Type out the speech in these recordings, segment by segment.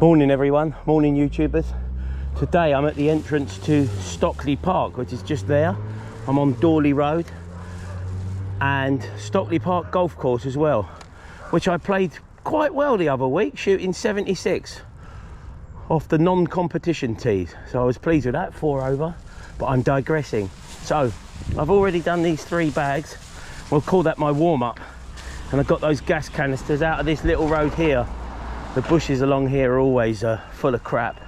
Morning everyone, morning YouTubers. Today I'm at the entrance to Stockley Park, which is just there. I'm on Dorley Road and Stockley Park golf course as well, which I played quite well the other week, shooting 76 off the non-competition tees. So I was pleased with that, 4 over, but I'm digressing. So I've already done these 3 bags. We'll call that my warm-up. And I've got those gas canisters out of this little road here. The bushes along here are always full of crap.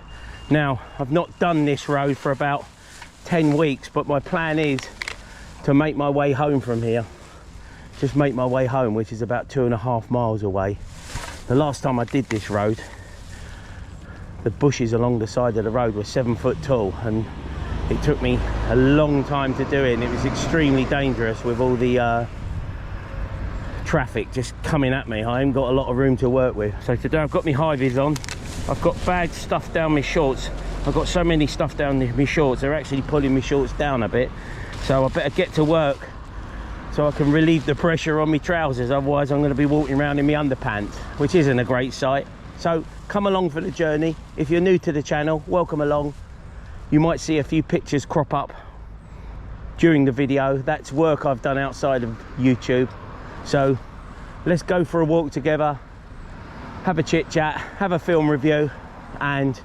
Now, I've not done this road for about 10 weeks, but my plan is to make my way home from here. Just make my way home, which is about 2.5 miles away. The last time I did this road, the bushes along the side of the road were 7 foot tall, and it took me a long time to do it, and it was extremely dangerous with all the traffic just coming at me. I ain't got a lot of room to work with. So today I've got my high vis on. I've got bags stuffed down my shorts. I've got so many stuff down my shorts, they're actually pulling my shorts down a bit. So I better get to work so I can relieve the pressure on my trousers. Otherwise I'm going to be walking around in my underpants, which isn't a great sight. So come along for the journey. If you're new to the channel, welcome along. You might see a few pictures crop up during the video. That's work I've done outside of YouTube. So let's go for a walk together, have a chit chat, have a film review, and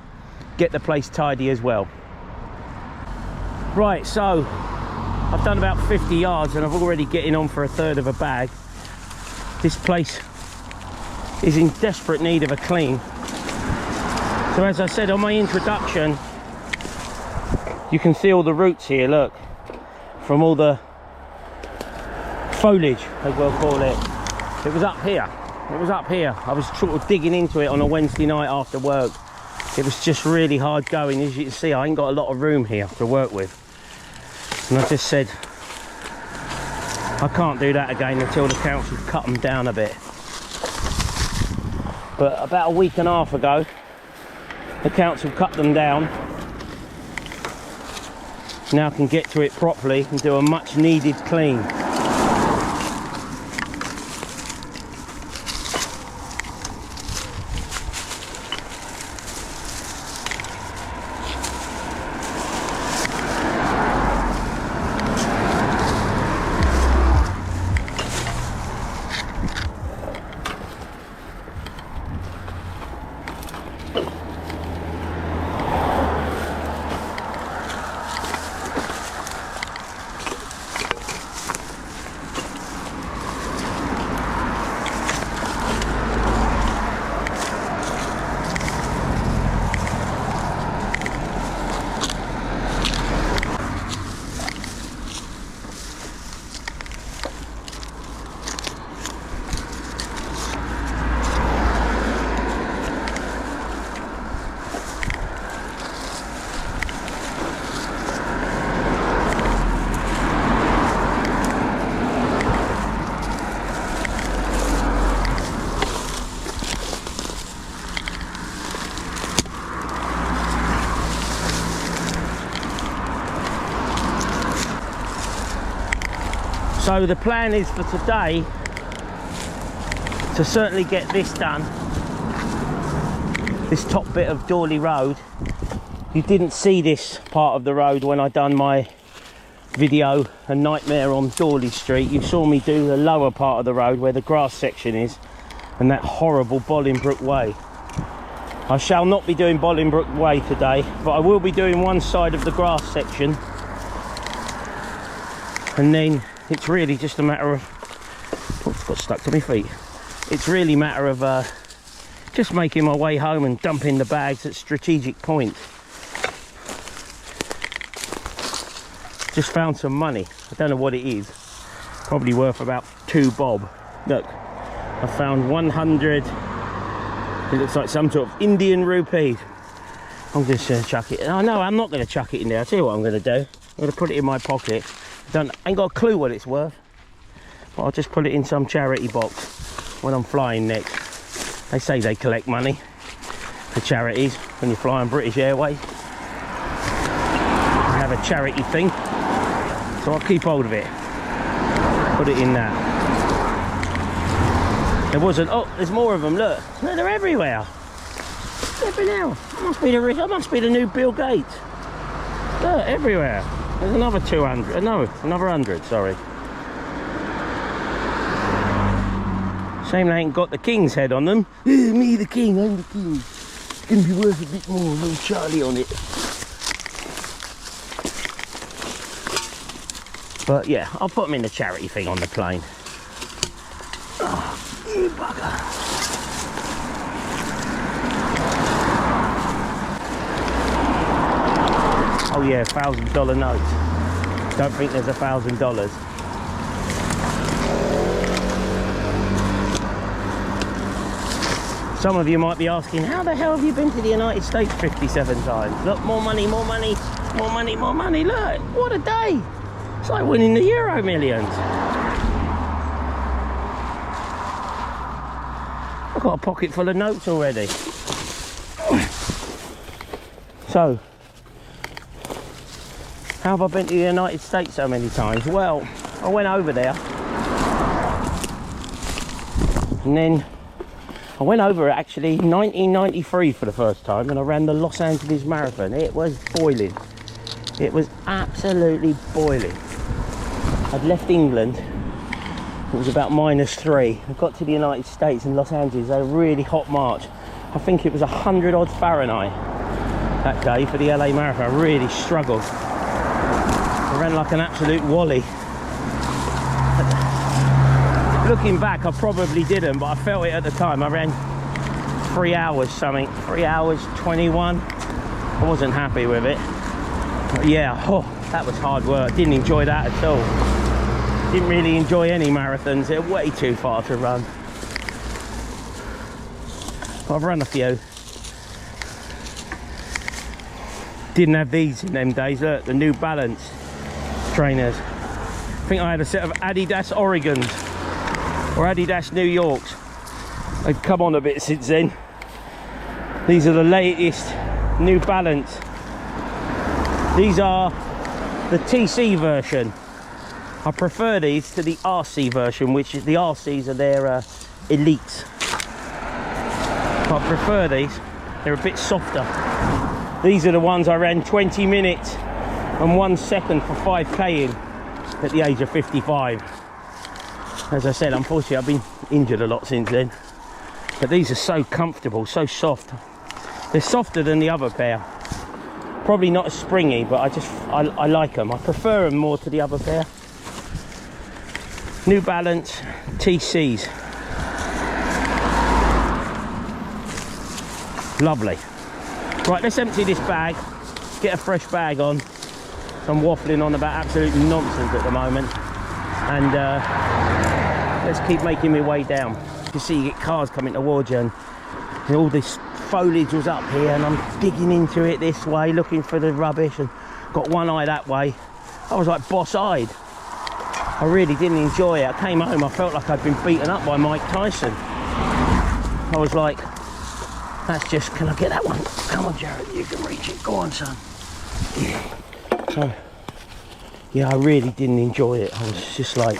get the place tidy as well. Right, so I've done about 50 yards and I've already getting on for 1/3 of a bag. This place is in desperate need of a clean. So as I said on my introduction, you can see all the roots here, look, from all the foliage, as we'll call it. It was up here. It was up here. I was sort of digging into it on a Wednesday night after work. It was just really hard going. As you can see, I ain't got a lot of room here to work with. And I just said, I can't do that again until the council cut them down a bit. But about a week and a half ago, the council cut them down. Now I can get to it properly and do a much needed clean. So the plan is for today to certainly get this done, this top bit of Dorley Road. You didn't see this part of the road when I done my video, A Nightmare on Dorley Street. You saw me do the lower part of the road where the grass section is and that horrible Bolingbroke Way. I shall not be doing Bolingbroke Way today, but I will be doing one side of the grass section, and then it's really just a matter of, oh, it's got stuck to my feet. It's really a matter of just making my way home and dumping the bags at strategic points. Just found some money. I don't know what it is. Probably worth about 2 bob. Look, I found 100. It looks like some sort of Indian rupee. I'm just going to chuck it. Oh no, I'm not going to chuck it in there. I'll tell you what I'm going to do. I'm going to put it in my pocket. Ain't got a clue what it's worth, but I'll just put it in some charity box when I'm flying next. They say they collect money for charities when you fly on British Airways. They have a charity thing, so I'll keep hold of it, put it in that. There wasn't, oh, there's more of them, look. No, they're everywhere. Flipping hell. I must be the new Bill Gates. Look, everywhere. There's another 200. No, another 100, sorry. Shame they ain't got the king's head on them. Me the king, I'm the king. It's gonna be worth a bit more, little Charlie on it. But yeah, I'll put them in the charity thing on the plane. Oh, you bugger. Oh yeah, $1,000 notes. Don't think there's $1,000. Some of you might be asking, how the hell have you been to the United States 57 times? Look, more money, more money, more money, more money. Look, what a day. It's like winning the Euro Millions. I've got a pocket full of notes already. So, how have I been to the United States so many times? Well, I went over there. And then I went over actually 1993 for the first time, and I ran the Los Angeles Marathon. It was boiling. It was absolutely boiling. I'd left England. It was about -3. I got to the United States in Los Angeles, a really hot March. I think it was 100 odd Fahrenheit that day for the LA Marathon. I really struggled. I ran like an absolute wally. Looking back, I probably didn't, but I felt it at the time. I ran 3 hours something, 3 hours 21. I wasn't happy with it. But yeah, oh, that was hard work. Didn't enjoy that at all. Didn't really enjoy any marathons. They're way too far to run. But I've run a few. Didn't have these in them days. Look, the New Balance trainers. I think I had a set of Adidas Oregons or Adidas New Yorks. They've come on a bit since then. These are the latest New Balance. These are the TC version. I prefer these to the RC version, which is the RCs are their elites. But I prefer these. They're a bit softer. These are the ones I ran 20 minutes and 1 second for 5k in at the age of 55. As I said, unfortunately I've been injured a lot since then. But these are so comfortable, so soft. They're softer than the other pair. Probably not as springy, but I like them. I prefer them more to the other pair. New Balance TCs. Lovely. Right, let's empty this bag, get a fresh bag on. I'm waffling on about absolute nonsense at the moment. And let's keep making my way down. You can see you get cars coming towards you, and all this foliage was up here, and I'm digging into it this way, looking for the rubbish, and got one eye that way. I was like boss-eyed. I really didn't enjoy it. I came home, I felt like I'd been beaten up by Mike Tyson. I was like, that's just, can I get that one? Come on, Jared, you can reach it. Go on, son. So, yeah, I really didn't enjoy it. I was just like,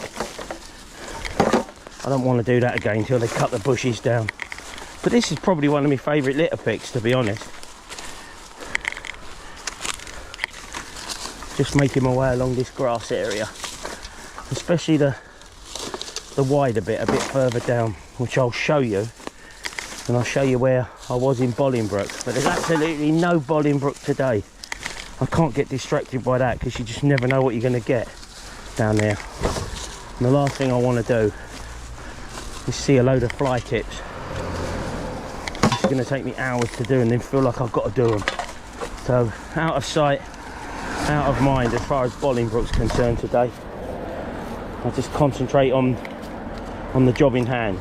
I don't want to do that again until they cut the bushes down. But this is probably one of my favourite litter picks, to be honest. Just making my way along this grass area, especially the wider bit, a bit further down, which I'll show you. And I'll show you where I was in Bolingbroke. But there's absolutely no Bolingbroke today. I can't get distracted by that, because you just never know what you're going to get down there. And the last thing I want to do is see a load of fly tips. It's going to take me hours to do and then feel like I've got to do them. So out of sight, out of mind as far as Bolingbroke's concerned today. I just concentrate on the job in hand.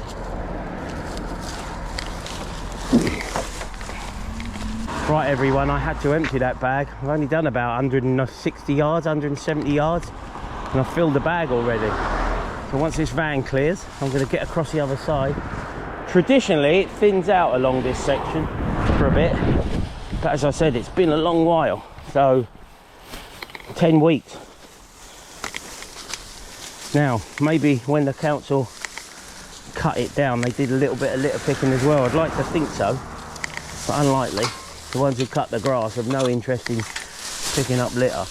Right everyone, I had to empty that bag. I've only done about 160 yards, 170 yards, and I've filled the bag already. So once this van clears, I'm going to get across the other side. Traditionally, it thins out along this section for a bit, but as I said, it's been a long while, so 10 weeks. Now, maybe when the council cut it down, they did a little bit of litter picking as well. I'd like to think so. but unlikely. The ones who cut the grass have no interest in picking up litter.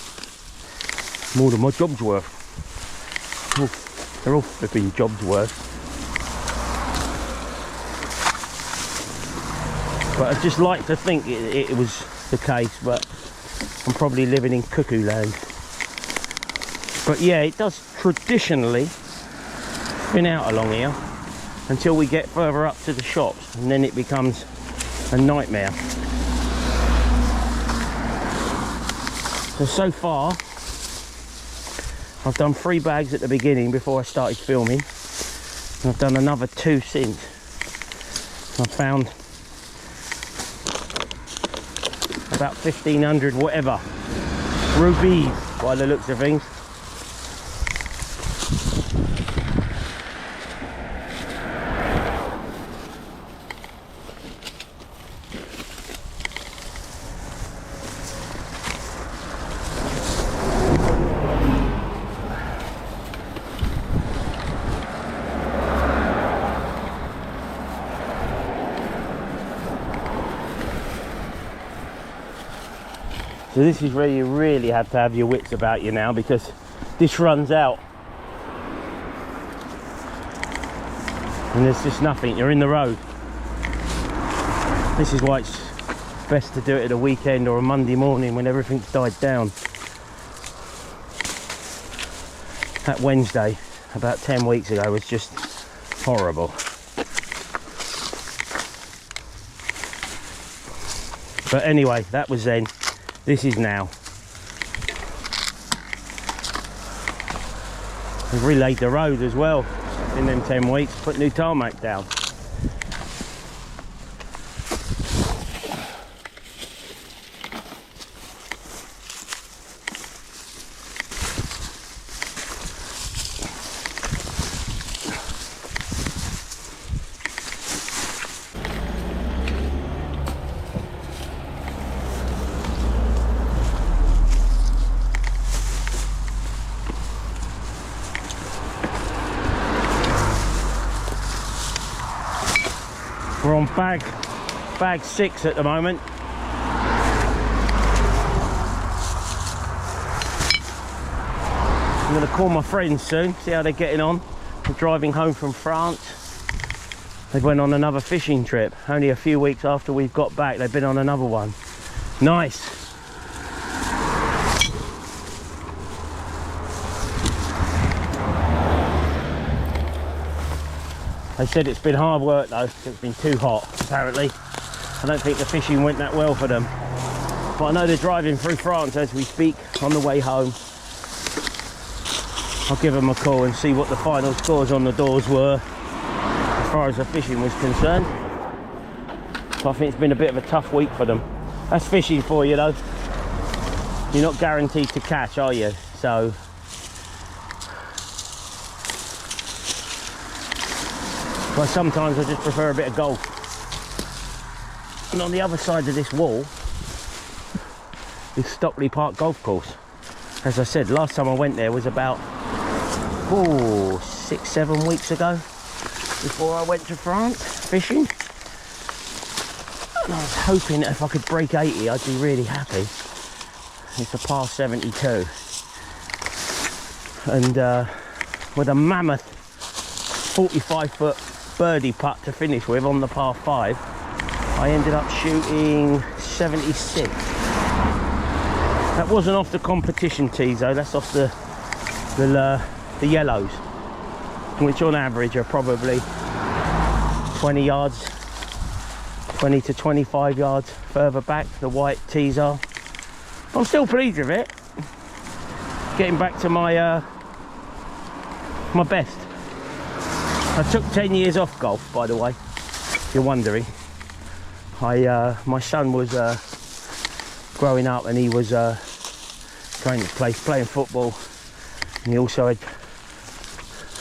More than my job's worth. Oh, they're all flipping jobs worth. But I'd just like to think it was the case, but I'm probably living in cuckoo land. But yeah, it does traditionally thin out along here until we get further up to the shops, and then it becomes a nightmare. So far, I've done 3 bags at the beginning before I started filming, and I've done another 2 since. I've found about 1,500 whatever rubies by the looks of things. So this is where you really have to have your wits about you now, because this runs out and there's just nothing. You're in the road. This is why it's best to do it at a weekend or a Monday morning when everything's died down. That Wednesday about 10 weeks ago was just horrible. But anyway, that was then. This is now. We've relayed the road as well in them 10 weeks, put new tarmac down. We're on bag 6 at the moment. I'm going to call my friends soon, see how they're getting on. They're driving home from France. They went on another fishing trip. Only a few weeks after we've got back, they've been on another one. Nice. They said it's been hard work though, it's been too hot apparently. I don't think the fishing went that well for them. But I know they're driving through France as we speak on the way home. I'll give them a call and see what the final scores on the doors were as far as the fishing was concerned. So I think it's been a bit of a tough week for them. That's fishing for you though. You're not guaranteed to catch, are you? So but sometimes I just prefer a bit of golf. And on the other side of this wall is Stockley Park golf course. As I said, last time I went there was about 6-7 weeks ago, before I went to France fishing. And I was hoping that if I could break 80 I'd be really happy. It's a par 72. And with a mammoth 45-foot birdie putt to finish with on the par 5, I ended up shooting 76. That wasn't off the competition tees though, that's off the yellows, which on average are probably 20 yards, 20 to 25 yards further back, the white tees are. I'm still pleased with it. Getting back to my my best. I took 10 years off golf, by the way, if you're wondering. My son was growing up and he was going to playing football, and he also had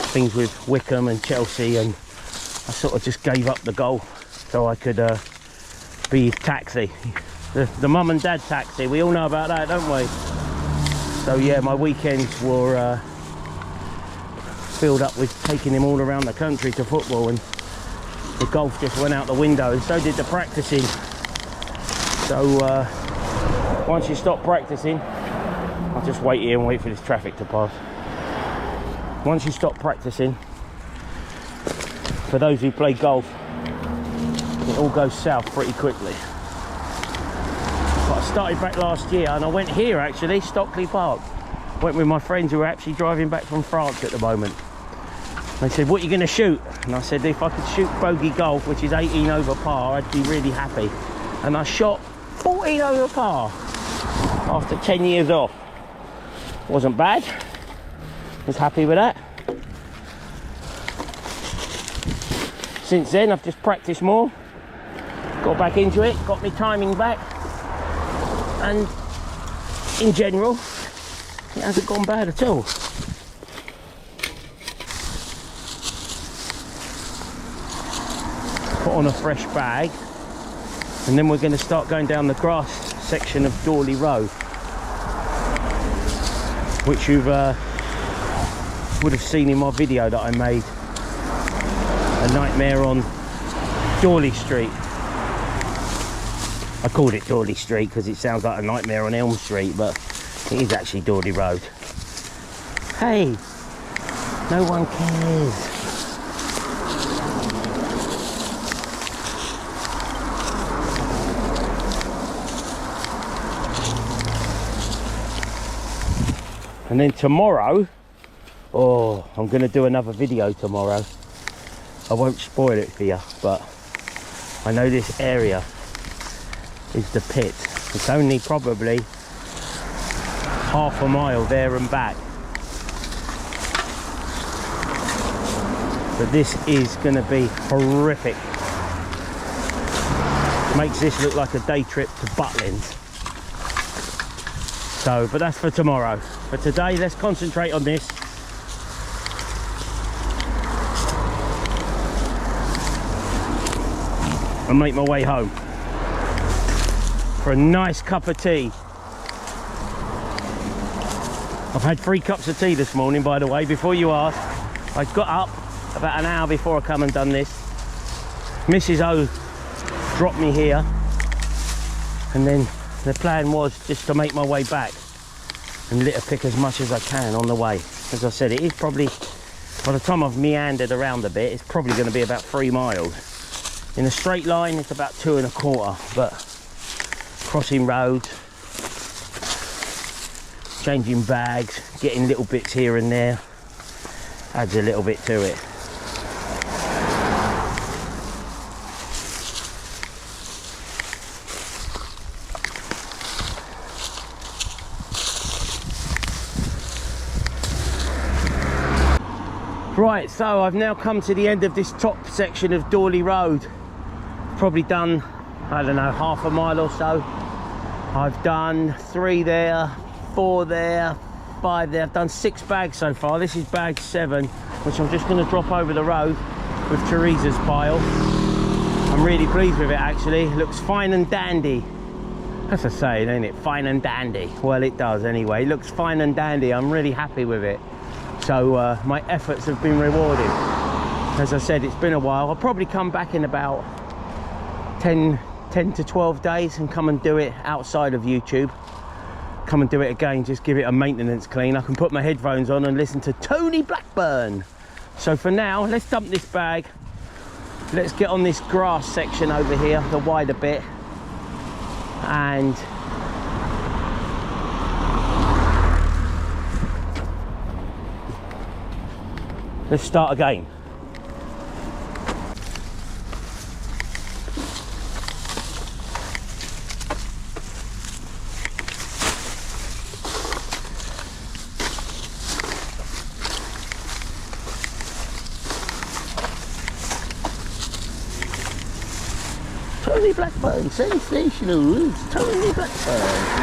things with Wickham and Chelsea, and I sort of just gave up the golf so I could be his taxi, the mum and dad taxi. We all know about that, don't we? So yeah, my weekends were filled up with taking him all around the country to football, and the golf just went out the window, and so did the practicing. So once you stop practicing, I'll just wait here and wait for this traffic to pass. Once you stop practicing, for those who play golf, it all goes south pretty quickly. But I started back last year, and I went here actually, Stockley Park. Went with my friends who are actually driving back from France at the moment. They said, what are you going to shoot? And I said, if I could shoot bogey golf, which is 18 over par, I'd be really happy. And I shot 14 over par after 10 years off. Wasn't bad. Was happy with that. Since then, I've just practiced more. Got back into it, got my timing back. And in general, it hasn't gone bad at all. Put on a fresh bag, and then we're going to start going down the grass section of Stockley Road, which you would have seen in my video that I made, a nightmare on Stockley Street. I called it Stockley Street because it sounds like a nightmare on Elm Street, but it is actually Stockley Road. Hey, no one cares. And then tomorrow, oh, I'm going to do another video tomorrow. I won't spoil it for you, but I know this area is the pit. It's only probably half a mile there and back. But this is going to be horrific. Makes this look like a day trip to Butlins. So, but that's for tomorrow. For today, let's concentrate on this. And make my way home for a nice cup of tea. I've had 3 cups of tea this morning, by the way, before you ask. I got up about an hour before I come and done this. Mrs. O dropped me here, and then the plan was just to make my way back and litter pick as much as I can on the way. As I said, it is probably, by the time I've meandered around a bit, it's probably going to be about 3 miles. In a straight line, it's about 2 1/4, but crossing roads, changing bags, getting little bits here and there, adds a little bit to it. Right, so I've now come to the end of this top section of Stockley Road. Probably done, I don't know, half a mile or so. I've done 3 there, 4 there, 5 there. I've done 6 bags so far. This is bag 7, which I'm just going to drop over the road with Teresa's pile. I'm really pleased with it actually. It looks fine and dandy. That's a saying, ain't it? Fine and dandy. Well, it does anyway. It looks fine and dandy. I'm really happy with it. So my efforts have been rewarded. As I said, it's been a while. I'll probably come back in about 10 to 12 days and come and do it outside of YouTube. Come and do it again, just give it a maintenance clean. I can put my headphones on and listen to Tony Blackburn. So for now, let's dump this bag. Let's get on this grass section over here, the wider bit. And let's start again. Tony Blackburn, sensational. It's Tony Blackburn.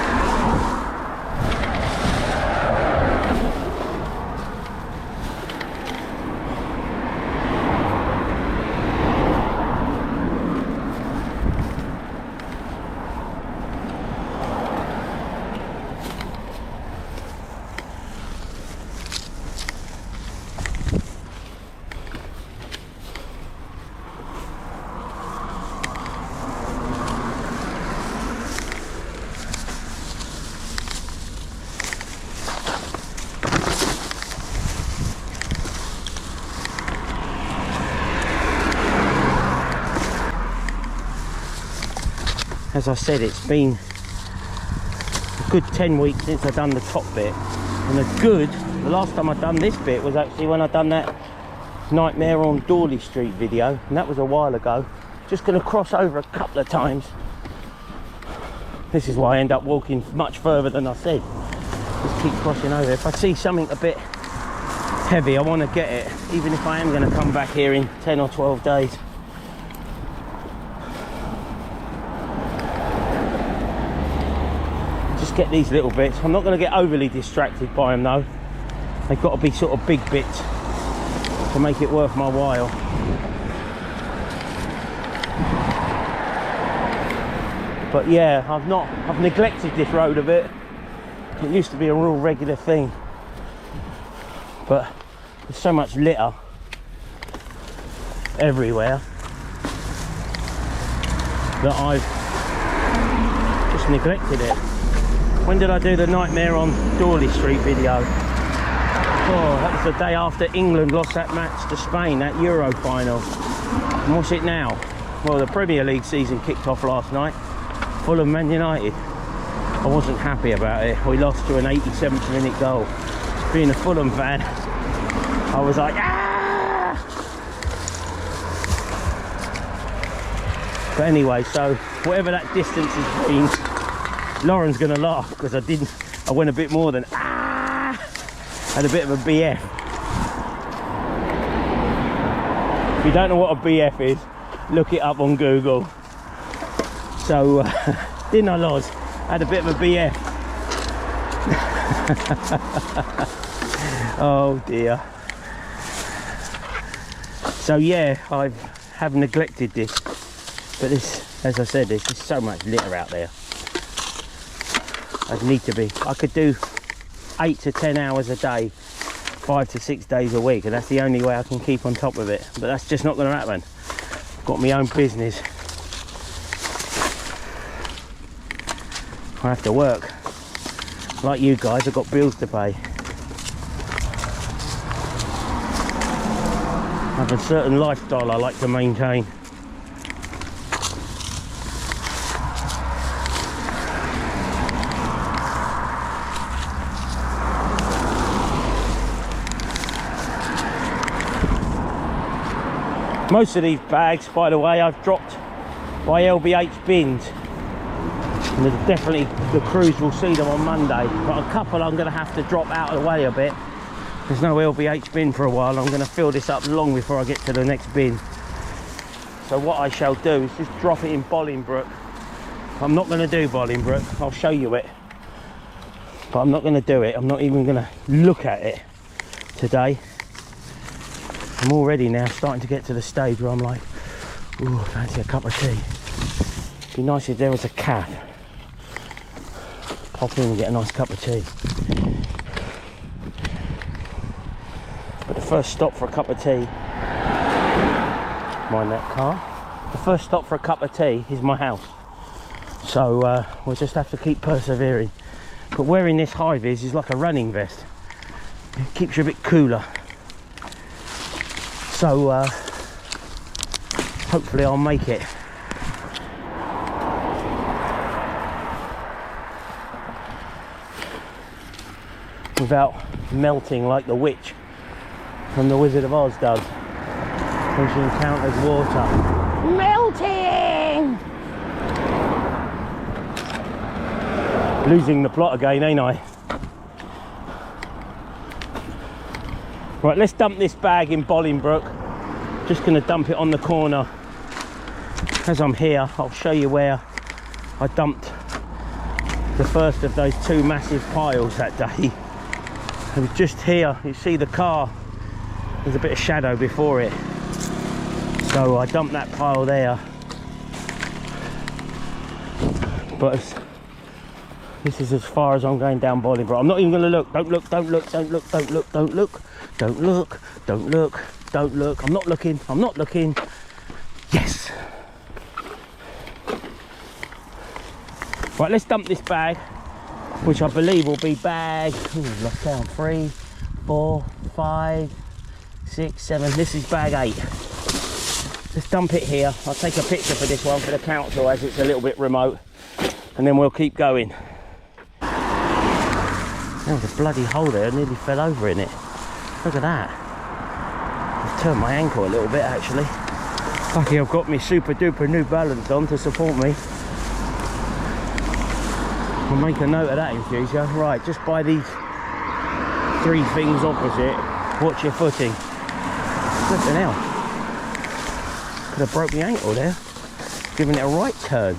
as I said, it's been a good 10 weeks since I've done the top bit. And the last time I've done this bit was actually when I done that Nightmare on Dawley Street video, and that was a while ago. Just going to cross over a couple of times. This is why I end up walking much further than I said. Just keep crossing over. If I see something a bit heavy, I want to get it, even if I am going to come back here in 10 or 12 days. Just get these little bits. I'm not going to get overly distracted by them though. They've got to be sort of big bits to make it worth my while. But yeah, I've neglected this road a bit. It used to be a real regular thing, but there's so much litter everywhere that I've just neglected it. When did I do the Nightmare on Dawley Street video? Oh, that was the day after England lost that match to Spain, that Euro final. And what's it now? Well, the Premier League season kicked off last night. Fulham Man United. I wasn't happy about it. We lost to an 87th minute goal. Being a Fulham fan, I was like, ah! But anyway, so whatever that distance has been, Lauren's gonna laugh because I went a bit more than ah! Had a bit of a BF. If you don't know what a BF is, look it up on Google. So, didn't I, Loz? Had a bit of a BF. Oh dear. So yeah, I have neglected this. But this, as I said, there's just so much litter out there. I need to be. I could do 8 to 10 hours a day, 5 to 6 days a week, and that's the only way I can keep on top of it. But that's just not going to happen. I've got my own business. I have to work. Like you guys, I've got bills to pay. I have a certain lifestyle I like to maintain. Most of these bags, by the way, I've dropped by LBH bins. And there's definitely, the crews will see them on Monday. But a couple I'm going to have to drop out of the way a bit. There's no LBH bin for a while. I'm going to fill this up long before I get to the next bin. So what I shall do is just drop it in Bolingbroke. I'm not going to do Bolingbroke. I'll show you it. But I'm not going to do it. I'm not even going to look at it today. I'm already now starting to get to the stage where I'm like, ooh, fancy a cup of tea. It'd be nice if there was a cafe. Pop in and get a nice cup of tea. But the first stop for a cup of tea, mind that car, the first stop for a cup of tea is my house. So we'll just have to keep persevering. But wearing this high-vis is like a running vest. It keeps you a bit cooler. So hopefully I'll make it. Without melting like the witch from the Wizard of Oz does when she encounters water. Melting! Losing the plot again, ain't I? Right, let's dump this bag in Bolingbroke. Just going to dump it on the corner. As I'm here, I'll show you where I dumped the first of those two massive piles that day. It was just here. You see the car, there's a bit of shadow before it. So I dumped that pile there. But this is as far as I'm going down Bolingbroke. I'm not even going to look. Don't look, don't look, don't look, don't look, don't look, don't look, don't look, don't look. I'm not looking, I'm not looking. Yes. Right, let's dump this bag, which I believe will be bag, lost count, 3, 4, 5, 6, 7. This is bag 8. Let's dump it here. I'll take a picture for this one for the council as it's a little bit remote, and then we'll keep going. There was a bloody hole there, I nearly fell over in it. Look at that. I've turned my ankle a little bit actually. Lucky I've got my super duper New Balance on to support me. I'll make a note of that in future. Right, just by these 3 things opposite, watch your footing. Flipping hell. Could have broke my ankle there, giving it a right turn.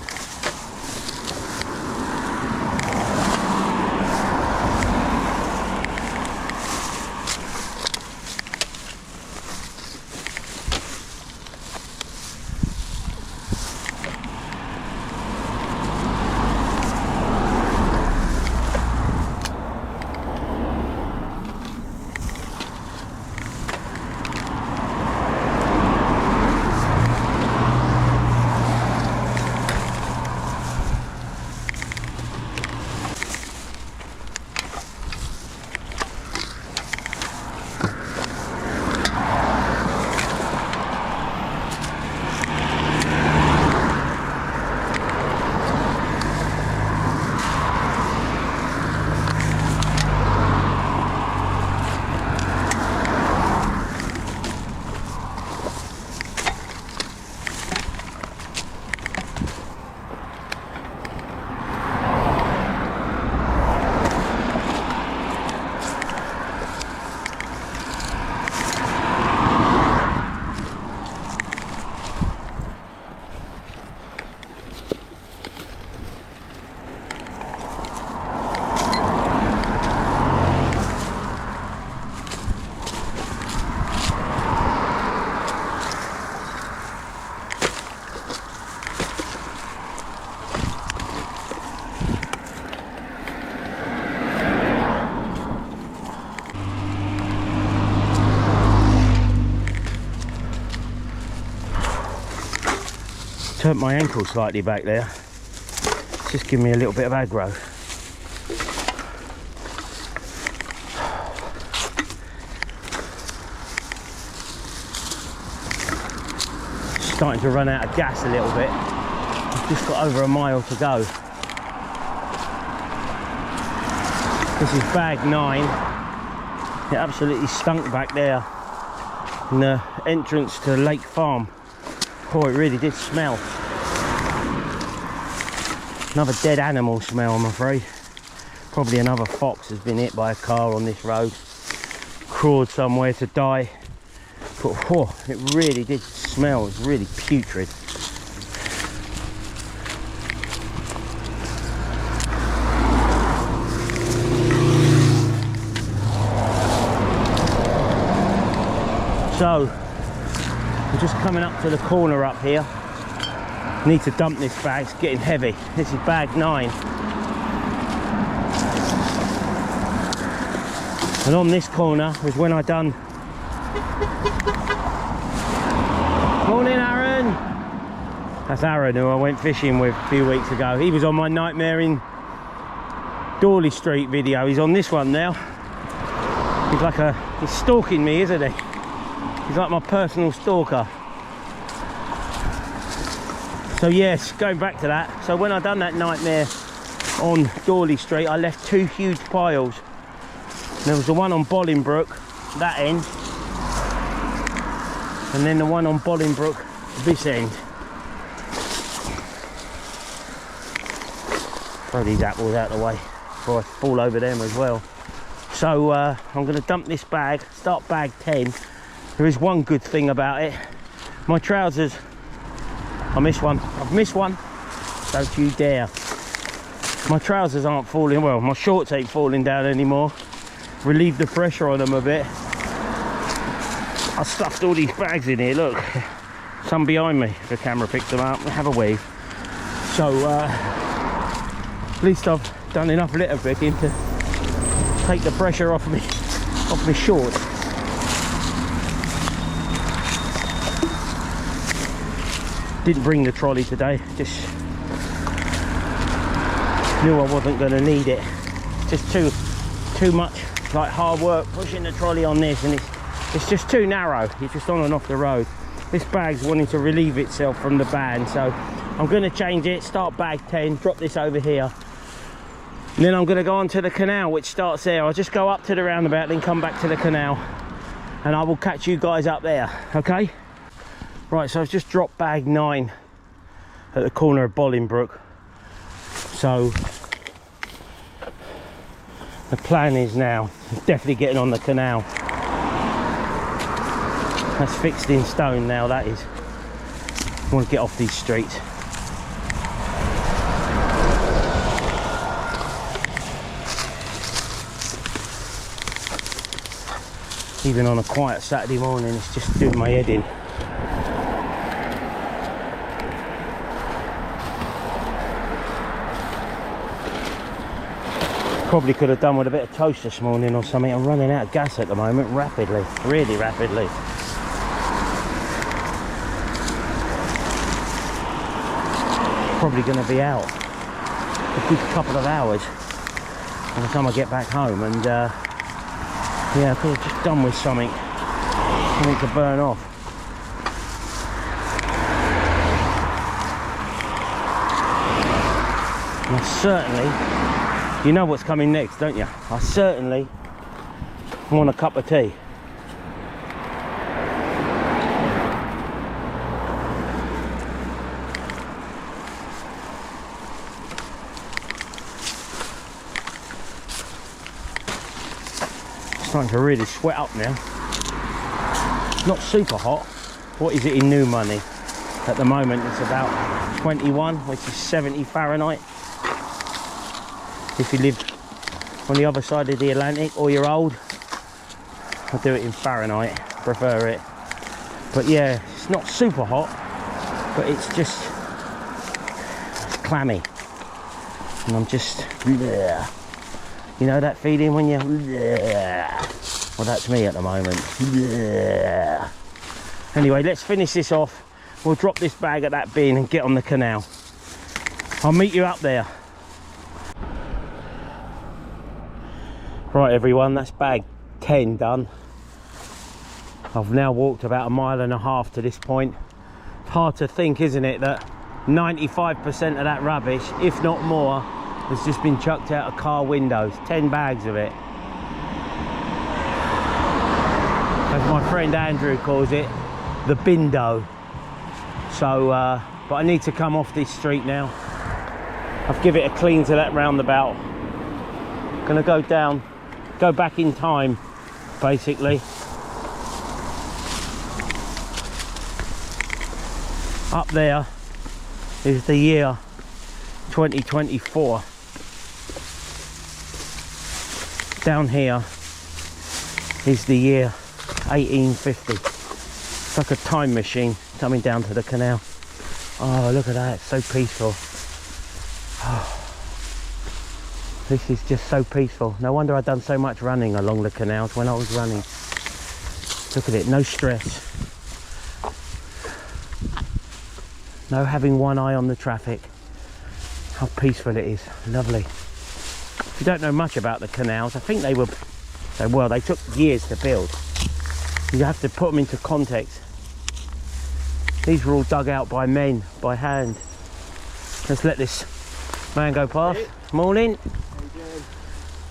Turned my ankle slightly back there. It's just giving me a little bit of aggro. Starting to run out of gas a little bit. I've just got over a mile to go. This is bag 9. It absolutely stunk back there in the entrance to Lake Farm. Oh, it really did smell. Another dead animal smell, I'm afraid. Probably another fox has been hit by a car on this road. Crawled somewhere to die. But oh, it really did smell. It was really putrid. So, we're just coming up to the corner up here. Need to dump this bag, it's getting heavy. This is bag 9. And on this corner was when I done... Morning, Aaron! That's Aaron, who I went fishing with a few weeks ago. He was on my Nightmare in Dawley Street video. He's on this one now. He's stalking me, isn't he? He's like my personal stalker. So yes, going back to that. So when I done that Nightmare on Dawley Street, I left 2 huge piles. There was the one on Bolingbroke, that end. And then the one on Bolingbroke, this end. Throw these apples out of the way before I fall over them as well. So I'm going to dump this bag, start bag 10. There is one good thing about it. My trousers, I missed one. I've missed one. Don't you dare. My trousers aren't falling, well, my shorts ain't falling down anymore. Relieve the pressure on them a bit. I stuffed all these bags in here, look. Some behind me, if the camera picks them up, have a wave. So, at least I've done enough litter picking to take the pressure off my shorts. Didn't bring the trolley today, just knew I wasn't going to need it. Just too much like hard work pushing the trolley on this, and it's just too narrow. You're just on and off the road. this bag's wanting to relieve itself from the band, so I'm going to change it, start bag 10, drop this over here, and then I'm going to go on to the canal, which starts there. I'll just go up to the roundabout, then come back to the canal, and I will catch you guys up there, okay? Right, so I've just dropped bag 9 at the corner of Bolingbroke. So the plan is now definitely getting on the canal. That's fixed in stone now, that is. I want to get off these streets. Even on a quiet Saturday morning, it's just doing my head in. Probably could have done with a bit of toast this morning or something. I'm running out of gas at the moment, rapidly, really rapidly. Probably going to be out a good couple of hours by the time I get back home, and yeah, I could have just done with something to burn off. And I certainly, you know what's coming next, don't you? I certainly want a cup of tea. Starting to really sweat up now. It's not super hot. What is it in new money? At the moment it's about 21, which is 70 Fahrenheit. If you live on the other side of the Atlantic or you're old, I'll do it in Fahrenheit, prefer it. But yeah, it's not super hot, but it's just, it's clammy. And I'm just, bleh. You know that feeling when you, well, that's me at the moment. Anyway, let's finish this off. We'll drop this bag at that bin and get on the canal. I'll meet you up there. Right everyone, that's bag 10 done. I've now walked about 1.5 miles to this point. It's hard to think, isn't it, that 95% of that rubbish, if not more, has just been chucked out of car windows. 10 bags of it. As my friend Andrew calls it, the bindo. So, but I need to come off this street now. I've given it a clean to that roundabout. Gonna go down, go back in time, basically. Up there is the year 2024. Down here is the year 1850. It's like a time machine coming down to the canal. Oh, look at that, it's so peaceful. Oh, this is just so peaceful. No wonder I've done so much running along the canals when I was running. Look at it, no stress. No having one eye on the traffic. How peaceful it is, lovely. If you don't know much about the canals, I think they took years to build. You have to put them into context. These were all dug out by men, by hand. Let's let this man go past. Morning.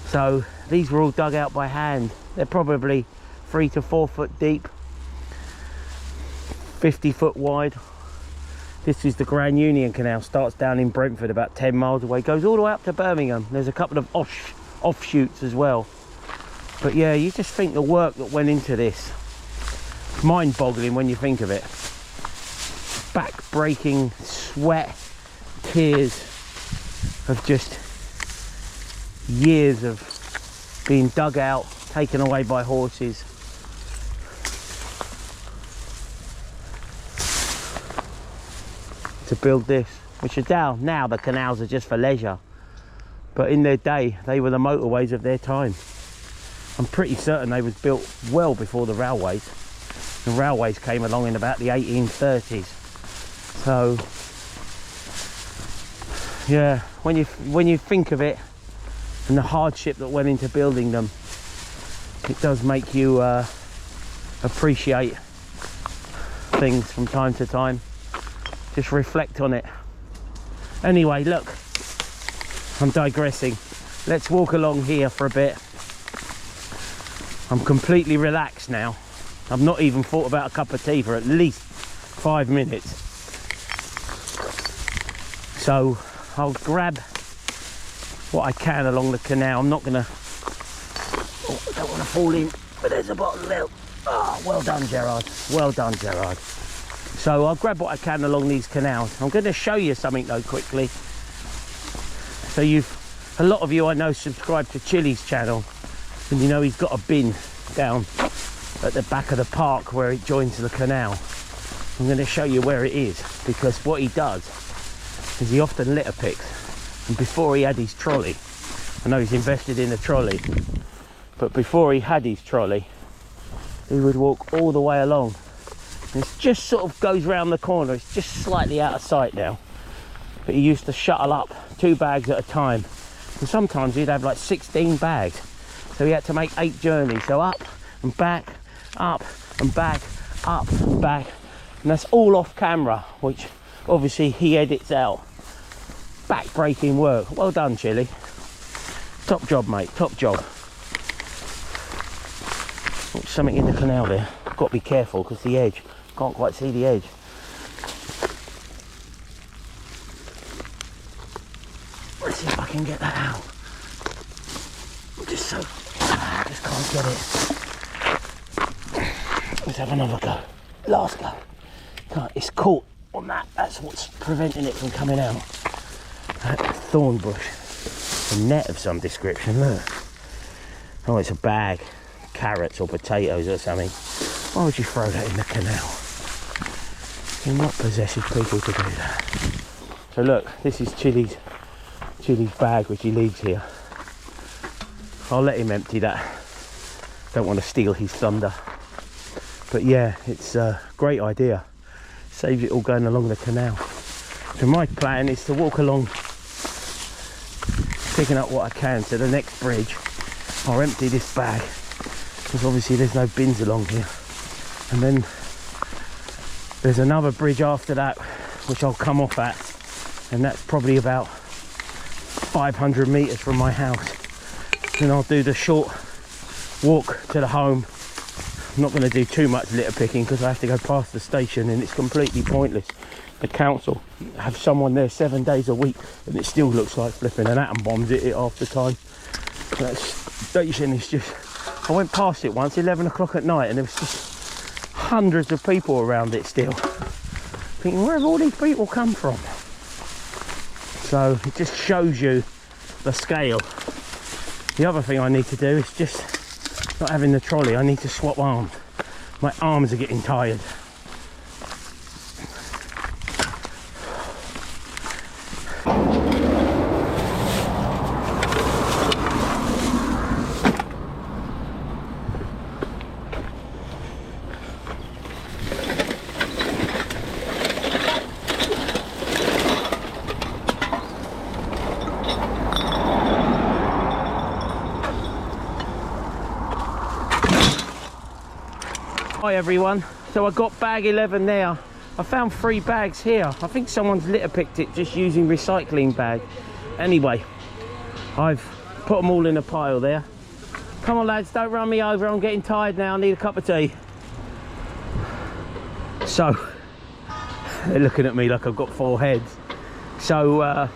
So these were all dug out by hand. They're probably 3 to 4 foot deep, 50 foot wide. This is the Grand Union Canal, starts down in Brentford about 10 miles away, goes all the way up to Birmingham. There's a couple of offshoots as well. But yeah, you just think the work that went into this, mind-boggling when you think of it. Back-breaking sweat, tears of just years of being dug out, taken away by horses. To build this, which is now the canals are just for leisure, but in their day they were the motorways of their time. I'm pretty certain they was built well before the railways. The railways came along in about the 1830s. So yeah, when you think of it and the hardship that went into building them, it does make you appreciate things from time to time. Just reflect on it. Anyway, look, I'm digressing. Let's walk along here for a bit. I'm completely relaxed now. I've not even thought about a cup of tea for at least 5 minutes. So I'll grab what I can along the canal. I'm not gonna, oh, I don't want to fall in, but there's a bottle of milk. Oh, well done, Gerard. Well done, Gerard. So I'll grab what I can along these canals. I'm going to show you something though quickly. So a lot of you I know subscribe to Chili's channel, and you know he's got a bin down at the back of the park where it joins the canal. I'm going to show you where it is, because what he does is he often litter picks. And before he had his trolley, I know he's invested in a trolley, but before he had his trolley, he would walk all the way along. And it just sort of goes round the corner. It's just slightly out of sight now. But he used to shuttle up 2 bags at a time. And sometimes he'd have like 16 bags. So he had to make 8 journeys. So up and back, up and back, up and back. And that's all off camera, which obviously he edits out. Back-breaking work. Well done, Chili. Top job, mate. Top job. Oh, something in the canal there. I've got to be careful because the edge. Can't quite see the edge. Let's see if I can get that out. Just I just can't get it. Let's have another go. Last go. It's caught on that. That's what's preventing it from coming out. That thorn bush. A net of some description, look. Oh, it's a bag. Carrots or potatoes or something. Why would you throw that in the canal? You're not possessive people to do that. So look, this is Chili's bag which he leaves here. I'll let him empty that. Don't want to steal his thunder. But yeah, it's a great idea. Saves it all going along the canal. So my plan is to walk along, picking up what I can to the next bridge. I'll empty this bag, because obviously there's no bins along here. And then there's another bridge after that, which I'll come off at. And that's probably about 500 meters from my house. Then I'll do the short walk to the home. I'm not going to do too much litter picking because I have to go past the station and it's completely pointless. The council have someone there 7 days a week and it still looks like flipping an atom bombs it half the time. That station is just, I went past it once 11 o'clock at night and there was just hundreds of people around it still. Thinking, where have all these people come from? So it just shows you the scale. The other thing I need to do is just not having the trolley. I need to swap arms. My arms are getting tired. Hi everyone, so I got bag 11 there. I found 3 bags here. I think someone's litter picked it just using recycling bag. Anyway, I've put them all in a pile there. Come on lads, don't run me over, I'm getting tired now, I need a cup of tea. So, they're looking at me like I've got 4 heads. So,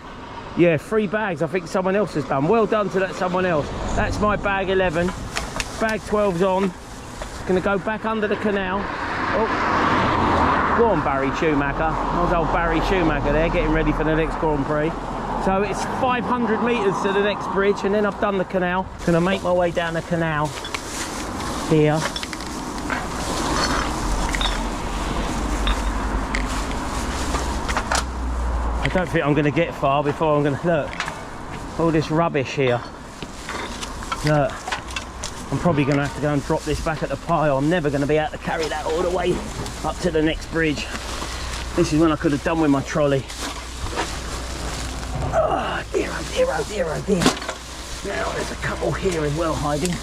yeah, 3 bags I think someone else has done. Well done to that someone else. That's my bag 11. Bag 12's on. Going to go back under the canal. Oh, go on Barry Schumacher. That was old Barry Schumacher there, getting ready for the next Grand Prix. So it's 500 metres to the next bridge, and then I've done the canal. Going to make my way down the canal here. I don't think I'm going to get far before I'm going to look. All this rubbish here. Look. I'm probably going to have to go and drop this back at the pile. I'm never going to be able to carry that all the way up to the next bridge. This is when I could have done with my trolley. Oh dear, oh dear, oh dear, oh dear. Now there's a couple here as well hiding.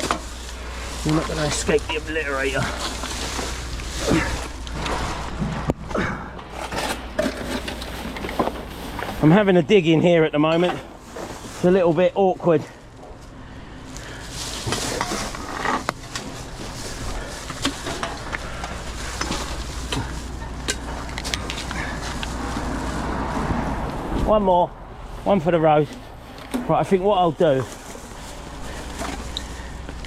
You're not going to escape the obliterator. I'm having a dig in here at the moment. It's a little bit awkward. One more, one for the road. Right, I think what I'll do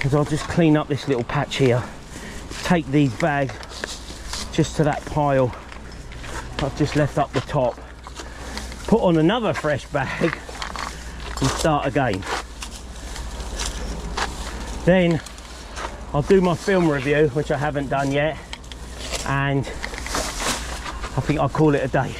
is I'll just clean up this little patch here. Take these bags just to that pile I've just left up the top. Put on another fresh bag and start again. Then I'll do my film review, which I haven't done yet, and I think I'll call it a day.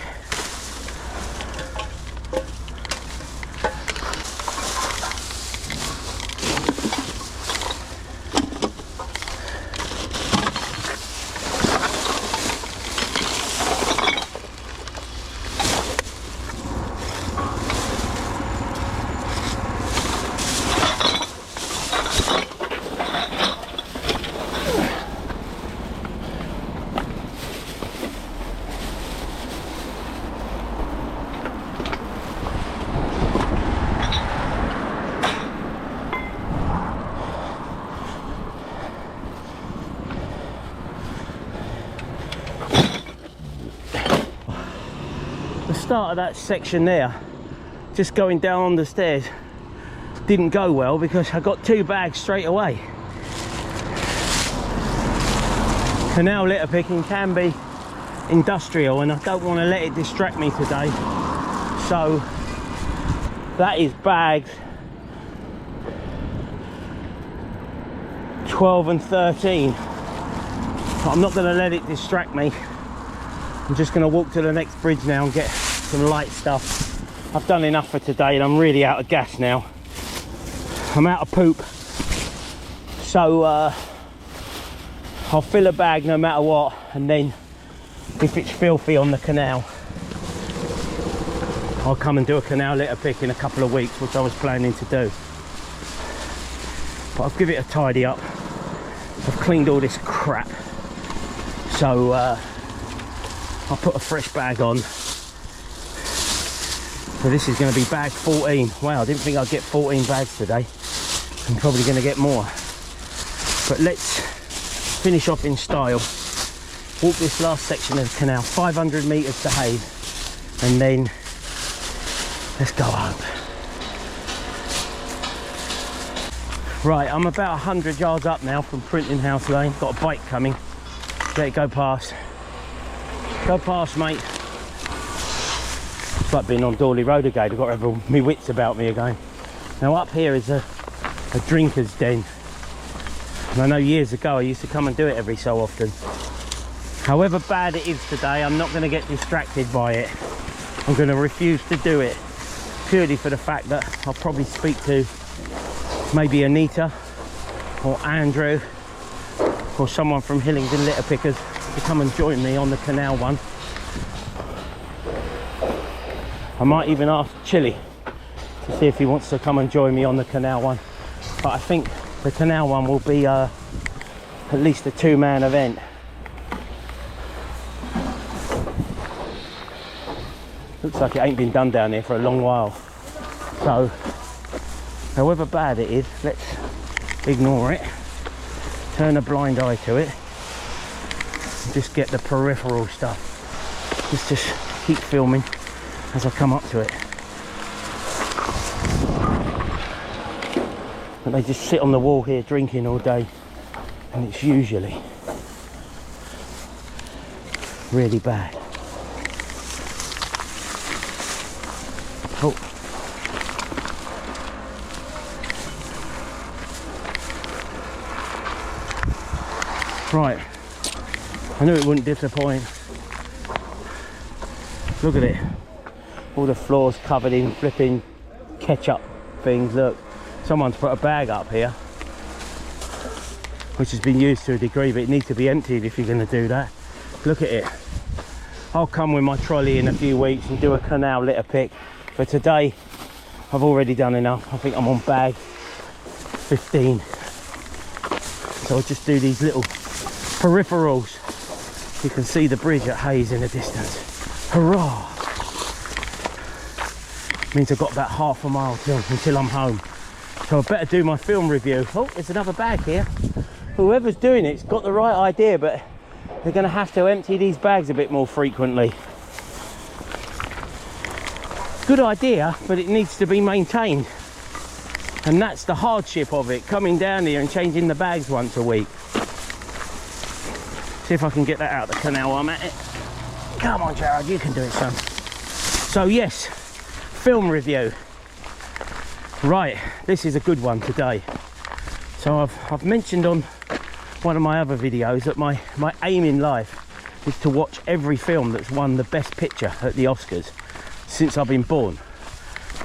The start of that section there, just going down on the stairs, didn't go well because I got 2 bags straight away. Canal litter picking can be industrial, and I don't want to let it distract me today. So that is bags 12 and 13. But I'm not going to let it distract me. I'm just going to walk to the next bridge now and get some light stuff. I've done enough for today and I'm really out of gas now. I'm out of poop. So I'll fill a bag no matter what, and then if it's filthy on the canal, I'll come and do a canal litter pick in a couple of weeks, which I was planning to do. But I'll give it a tidy up. I've cleaned all this crap. So I'll put a fresh bag on. So this is going to be bag 14. Wow, I didn't think I'd get 14 bags today. I'm probably going to get more. But let's finish off in style. Walk this last section of the canal, 500 metres to Hayes, and then let's go home. Right, I'm about 100 yards up now from Printing House Lane. Got a bike coming. Let it go past. Go past, mate. It's like being on Dorley Road again. I've got to have my wits about me again. Now up here is a drinker's den. And I know years ago I used to come and do it every so often. However bad it is today, I'm not going to get distracted by it. I'm going to refuse to do it, purely for the fact that I'll probably speak to maybe Anita or Andrew or someone from Hillingdon Litter Pickers to come and join me on the canal one. I might even ask Chili to see if he wants to come and join me on the canal one. But I think the canal one will be at least a 2-man event. Looks like it ain't been done down here for a long while. So, however bad it is, let's ignore it. Turn a blind eye to it. Just get the peripheral stuff. Just keep filming as I come up to it. But they just sit on the wall here drinking all day, and it's usually really bad. Oh. Right, I knew it wouldn't disappoint. Look at it. All the floors covered in flipping ketchup things. Look, someone's put a bag up here, which has been used to a degree, but it needs to be emptied if you're going to do that. Look at it. I'll come with my trolley in a few weeks and do a canal litter pick. For today, I've already done enough. I think I'm on bag 15. So I'll just do these little peripherals. You can see the bridge at Hayes in the distance. Hurrah! Means I've got about half a mile until I'm home. So I better do my film review. Oh, there's another bag here. Whoever's doing it's got the right idea, but they're going to have to empty these bags a bit more frequently. Good idea, but it needs to be maintained. And that's the hardship of it, coming down here and changing the bags once a week. See if I can get that out of the canal while I'm at it. Come on, Jared, you can do it, son. So yes, film review. Right, this is a good one today. So I've mentioned on one of my other videos that my aim in life is to watch every film that's won the best picture at the Oscars since I've been born.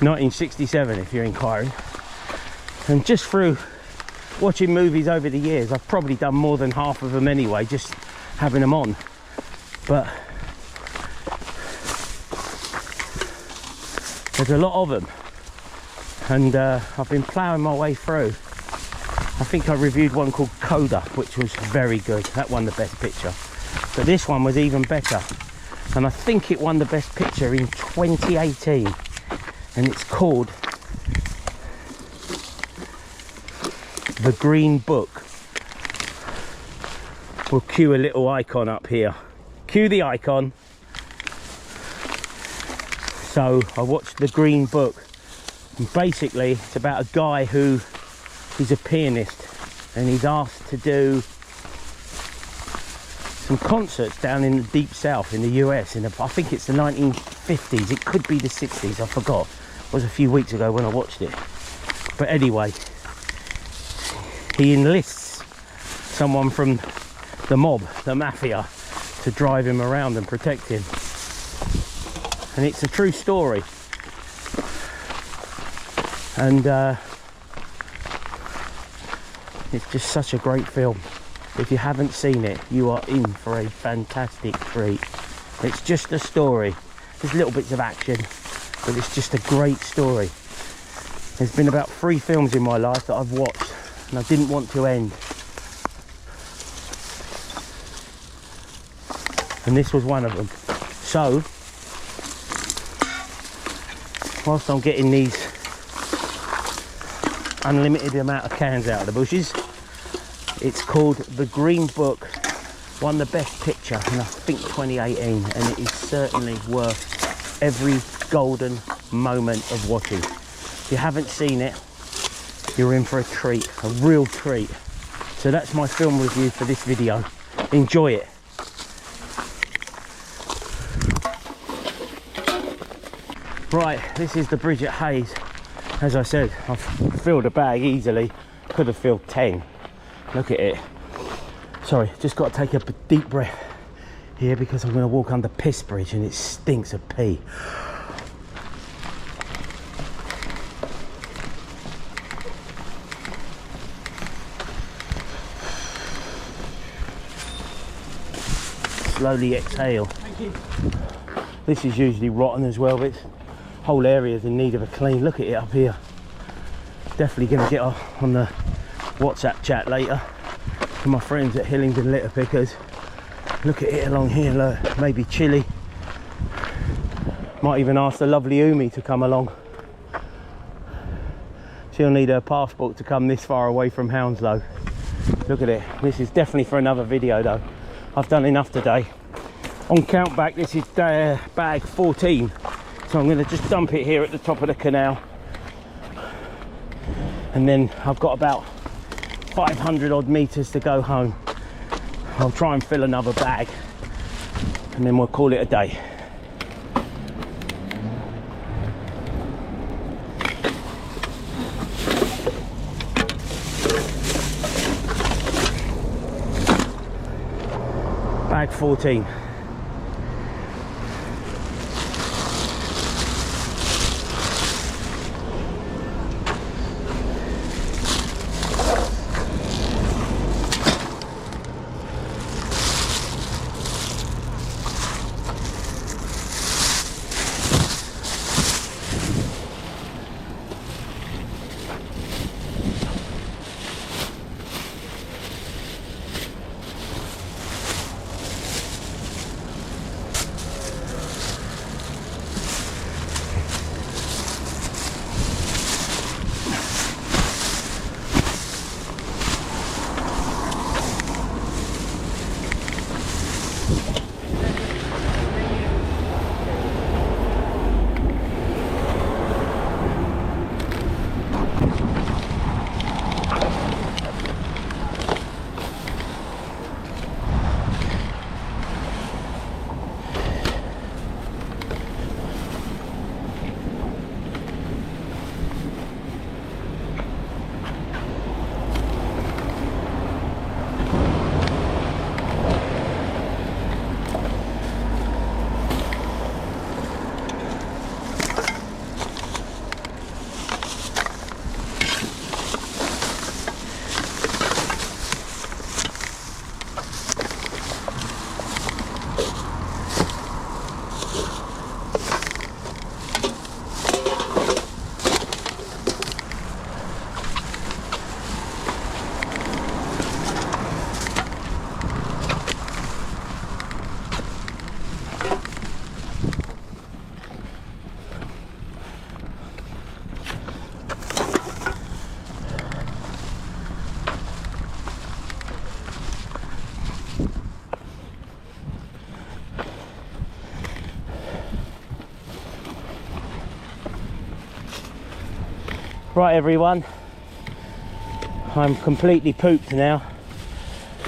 1967, if you're inquiring. And just through watching movies over the years, I've probably done more than half of them anyway, just having them on. But there's a lot of them, and I've been ploughing my way through. I think I reviewed one called Coda, which was very good. That won the best picture. But this one was even better, and I think it won the best picture in 2018, and it's called The Green Book. We'll cue a little icon up here. Cue the icon. So I watched The Green Book, and basically it's about a guy who is a pianist, and he's asked to do some concerts down in the deep south in the US in I think it's the 1950s, it could be the 60s, I forgot. It was a few weeks ago when I watched it. But anyway, he enlists someone from the mob, the mafia, to drive him around and protect him. And it's a true story. And it's just such a great film. If you haven't seen it, you are in for a fantastic treat. It's just a story. There's little bits of action, but it's just a great story. There's been about 3 films in my life that I've watched, and I didn't want to end. And this was one of them. So, whilst I'm getting these unlimited amount of cans out of the bushes, it's called The Green Book, won the best picture in I think 2018, and it is certainly worth every golden moment of watching. If you haven't seen it, you're in for a treat, a real treat. So that's my film review for this video. Enjoy it. Right, this is the bridge at Hayes. As I said, I've filled a bag easily. Could have filled 10. Look at it. Sorry, just got to take a deep breath here because I'm going to walk under Piss Bridge and it stinks of pee. Slowly exhale. Thank you. This is usually rotten as well, but this whole area is in need of a clean. Look at it up here. Definitely going to get on the WhatsApp chat later to my friends at Hillingdon Litter Pickers. Look at it along here, look, maybe chilly. Might even ask the lovely Umi to come along. She'll need her passport to come this far away from Hounslow. Look at it. This is definitely for another video though. I've done enough today. On count back, this is bag 14. So I'm going to just dump it here at the top of the canal. And then I've got about 500 odd meters to go home. I'll try and fill another bag and then we'll call it a day. Bag 14. Right everyone, I'm completely pooped now.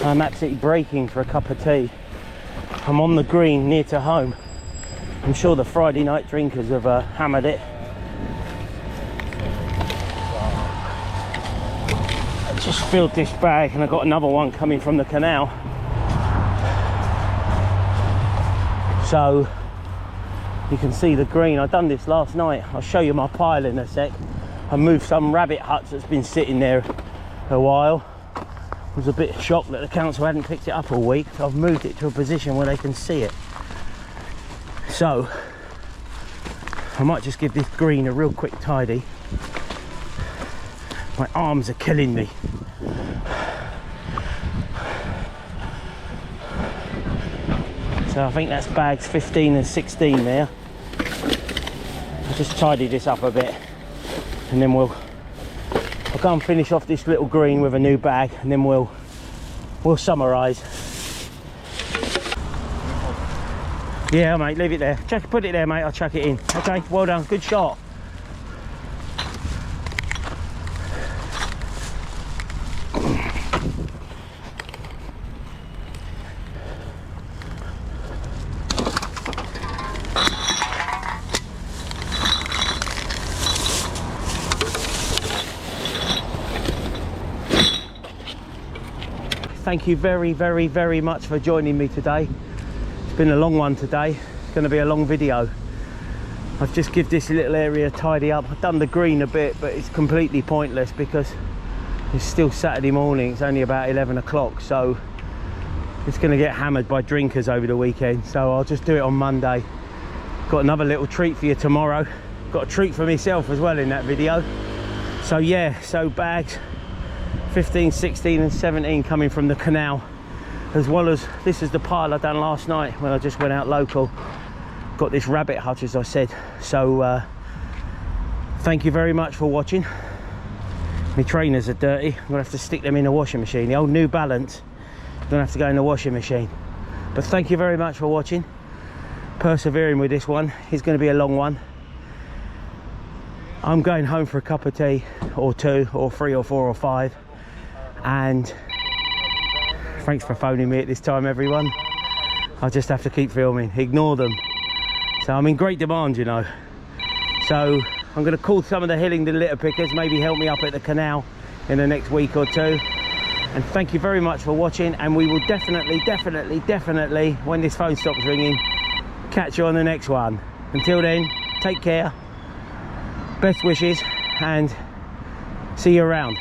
I'm absolutely breaking for a cup of tea. I'm on the green near to home. I'm sure the Friday night drinkers have hammered it. I just filled this bag and I got another one coming from the canal. So you can see the green. I've done this last night. I'll show you my pile in a sec. I moved some rabbit huts that's been sitting there a while. I was a bit shocked that the council hadn't picked it up all week, so I've moved it to a position where they can see it. So I might just give this green a real quick tidy. My arms are killing me. So I think that's bags 15 and 16 there. I'll just tidy this up a bit and then I'll go and finish off this little green with a new bag, and then we'll summarise. Yeah mate, leave it there. Put it there mate, I'll chuck it in. Okay, well done, good shot. Thank you very, very, very much for joining me today. It's been a long one today. It's going to be a long video. I've just give this little area a tidy up. I've done the green a bit, but it's completely pointless because it's still Saturday morning. It's only about 11 o'clock, so it's going to get hammered by drinkers over the weekend. So I'll just do it on Monday. Got another little treat for you tomorrow. Got a treat for myself as well in that video. So yeah, so bags 15, 16 and 17 coming from the canal, as well as this is the pile I done last night when I just went out local. Got this rabbit hutch as I said. So thank you very much for watching. My trainers are dirty. I'm gonna have to stick them in the washing machine. The old New Balance, I'm gonna have to go in the washing machine. But thank you very much for watching. Persevering with this one. It's going to be a long one. I'm going home for a cup of tea or two or three or four or five. And thanks for phoning me at this time everyone. I just have to keep filming, ignore them. So I'm in great demand, you know. So I'm going to call some of the Hillingdon litter pickers, maybe help me up at the canal in the next week or two. And thank you very much for watching, and we will definitely, when this phone stops ringing, catch you on the next one. Until then, take care, best wishes, and see you around.